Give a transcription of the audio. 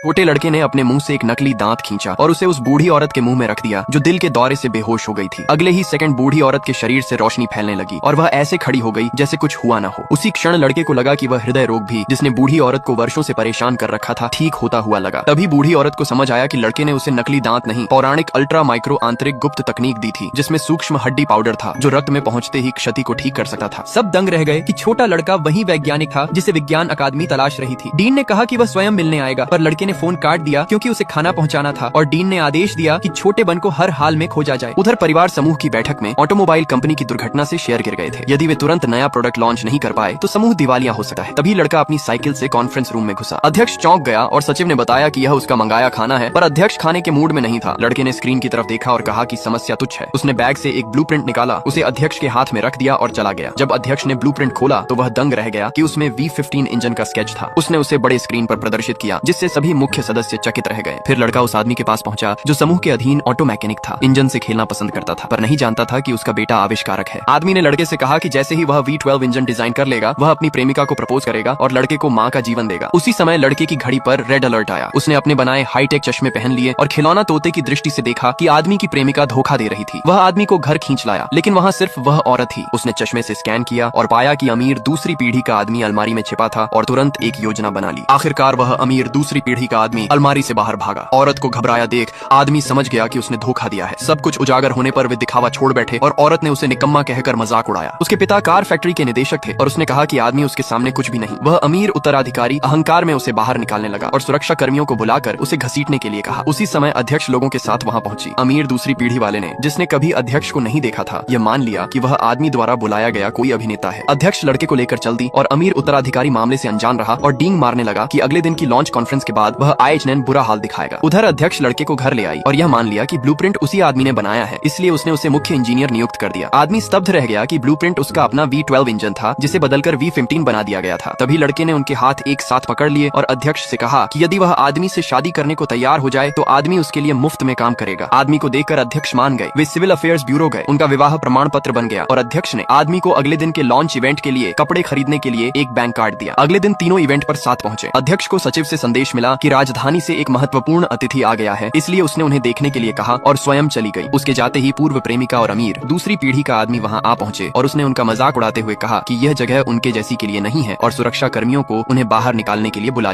छोटे लड़के ने अपने मुंह से एक नकली दांत खींचा और उसे उस बूढ़ी औरत के मुंह में रख दिया जो दिल के दौरे से बेहोश हो गई थी। अगले ही सेकंड बूढ़ी औरत के शरीर से रोशनी फैलने लगी और वह ऐसे खड़ी हो गई जैसे कुछ हुआ न हो। उसी क्षण लड़के को लगा कि वह हृदय रोग भी जिसने बूढ़ी औरत को वर्षों से परेशान कर रखा था ठीक होता हुआ लगा। तभी बूढ़ी औरत को समझ आया कि लड़के ने उसे नकली दांत नहीं पौराणिक अल्ट्रा माइक्रो आंतरिक गुप्त तकनीक दी थी जिसमें सूक्ष्म हड्डी पाउडर था जो रक्त में पहुंचते ही क्षति को ठीक कर सकता था। सब दंग रह गए कि छोटा लड़का वही वैज्ञानिक था जिसे विज्ञान अकादमी तलाश रही थी। डीन ने कहा कि वह स्वयं मिलने आएगा पर लड़के ने फोन काट दिया क्योंकि उसे खाना पहुंचाना था और डीन ने आदेश दिया कि छोटे बन को हर हाल में खोजा जाए। उधर परिवार समूह की बैठक में ऑटोमोबाइल कंपनी की दुर्घटना से शेयर गिर गए थे। यदि वे तुरंत नया प्रोडक्ट लॉन्च नहीं कर पाए तो समूह दिवालिया हो सकता है। तभी लड़का अपनी साइकिल से कॉन्फ्रेंस रूम में घुसा। अध्यक्ष चौंक गया और सचिव ने बताया कि यह उसका मंगाया खाना है, पर अध्यक्ष खाने के मूड में नहीं था। लड़के ने स्क्रीन की तरफ देखा और कहा कि समस्या तुच्छ है। उसने बैग से एक ब्लूप्रिंट निकाला, उसे अध्यक्ष के हाथ में रख दिया और चला गया। जब अध्यक्ष ने ब्लूप्रिंट खोला तो वह दंग रह गया कि उसमें V15 इंजन का स्केच था। उसने उसे बड़े स्क्रीन पर प्रदर्शित किया जिससे सभी मुख्य सदस्य चकित रह गए। फिर लड़का उस आदमी के पास पहुंचा जो समूह के अधीन ऑटो मैकेनिक था। इंजन से खेलना पसंद करता था पर नहीं जानता था कि उसका बेटा आविष्कारक है। आदमी ने लड़के से कहा कि जैसे ही वह V12 इंजन डिजाइन कर लेगा वह अपनी प्रेमिका को प्रपोज करेगा और लड़के को माँ का जीवन देगा। उसी समय लड़के की घड़ी पर रेड अलर्ट आया। उसने अपने बनाए हाईटेक चश्मे पहन लिए और खिलौना तोते की दृष्टि से देखा कि आदमी की प्रेमिका धोखा दे रही थी। वह आदमी को घर खींच लाया लेकिन वहाँ सिर्फ वह औरत थी। उसने चश्मे से स्कैन किया और पाया कि अमीर दूसरी पीढ़ी का आदमी अलमारी में छिपा था और तुरंत एक योजना बना ली। आखिरकार वह अमीर दूसरी पीढ़ी का आदमी अलमारी से बाहर भागा। औरत को घबराया देख आदमी समझ गया कि उसने धोखा दिया है। सब कुछ उजागर होने पर वे दिखावा छोड़ बैठे और औरत ने उसे निकम्मा कहकर मजाक उड़ाया। उसके पिता कार फैक्ट्री के निदेशक थे और उसने कहा कि आदमी उसके सामने कुछ भी नहीं। वह अमीर उत्तराधिकारी अहंकार में उसे बाहर निकालने लगा और सुरक्षा कर्मियों को बुलाकर उसे घसीटने के लिए कहा। उसी समय अध्यक्ष लोगों के साथ वहां पहुंची। अमीर दूसरी पीढ़ी वाले ने, जिसने कभी अध्यक्ष को नहीं देखा था, यह मान लिया कि वह आदमी द्वारा बुलाया गया कोई अभिनेता है। अध्यक्ष लड़के को लेकर चल दी और अमीर उत्तराधिकारी मामले से अनजान रहा और डींग मारने लगा कि अगले दिन की लॉन्च कॉन्फ्रेंस के बाद वह IHN बुरा हाल दिखाएगा। उधर अध्यक्ष लड़के को घर ले आई और यह मान लिया कि ब्लूप्रिंट उसी आदमी ने बनाया है, इसलिए उसने उसे मुख्य इंजीनियर नियुक्त कर दिया। आदमी स्तब्ध रह गया कि ब्लूप्रिंट उसका अपना V12 इंजन था जिसे बदलकर V15 बना दिया गया था। तभी लड़के ने उनके हाथ एक साथ पकड़ लिए और अध्यक्ष से कहा कि यदि वह आदमी से शादी करने को तैयार हो जाए तो आदमी उसके लिए मुफ्त में काम करेगा। आदमी को देखकर अध्यक्ष मान गए। वे सिविल अफेयर्स ब्यूरो गए। उनका विवाह प्रमाण पत्र बन गया और अध्यक्ष ने आदमी को अगले दिन के लॉन्च इवेंट के लिए कपड़े खरीदने के लिए एक बैंक कार्ड दिया। अगले दिन तीनों इवेंट पर साथ पहुंचे। अध्यक्ष को सचिव से संदेश मिला कि राजधानी से एक महत्वपूर्ण अतिथि आ गया है, इसलिए उसने उन्हें देखने के लिए कहा और स्वयं चली गई। उसके जाते ही पूर्व प्रेमिका और अमीर दूसरी पीढ़ी का आदमी वहां आ पहुंचे और उसने उनका मजाक उड़ाते हुए कहा कि यह जगह उनके जैसी के लिए नहीं है और सुरक्षा कर्मियों को उन्हें बाहर निकालने के लिए बुला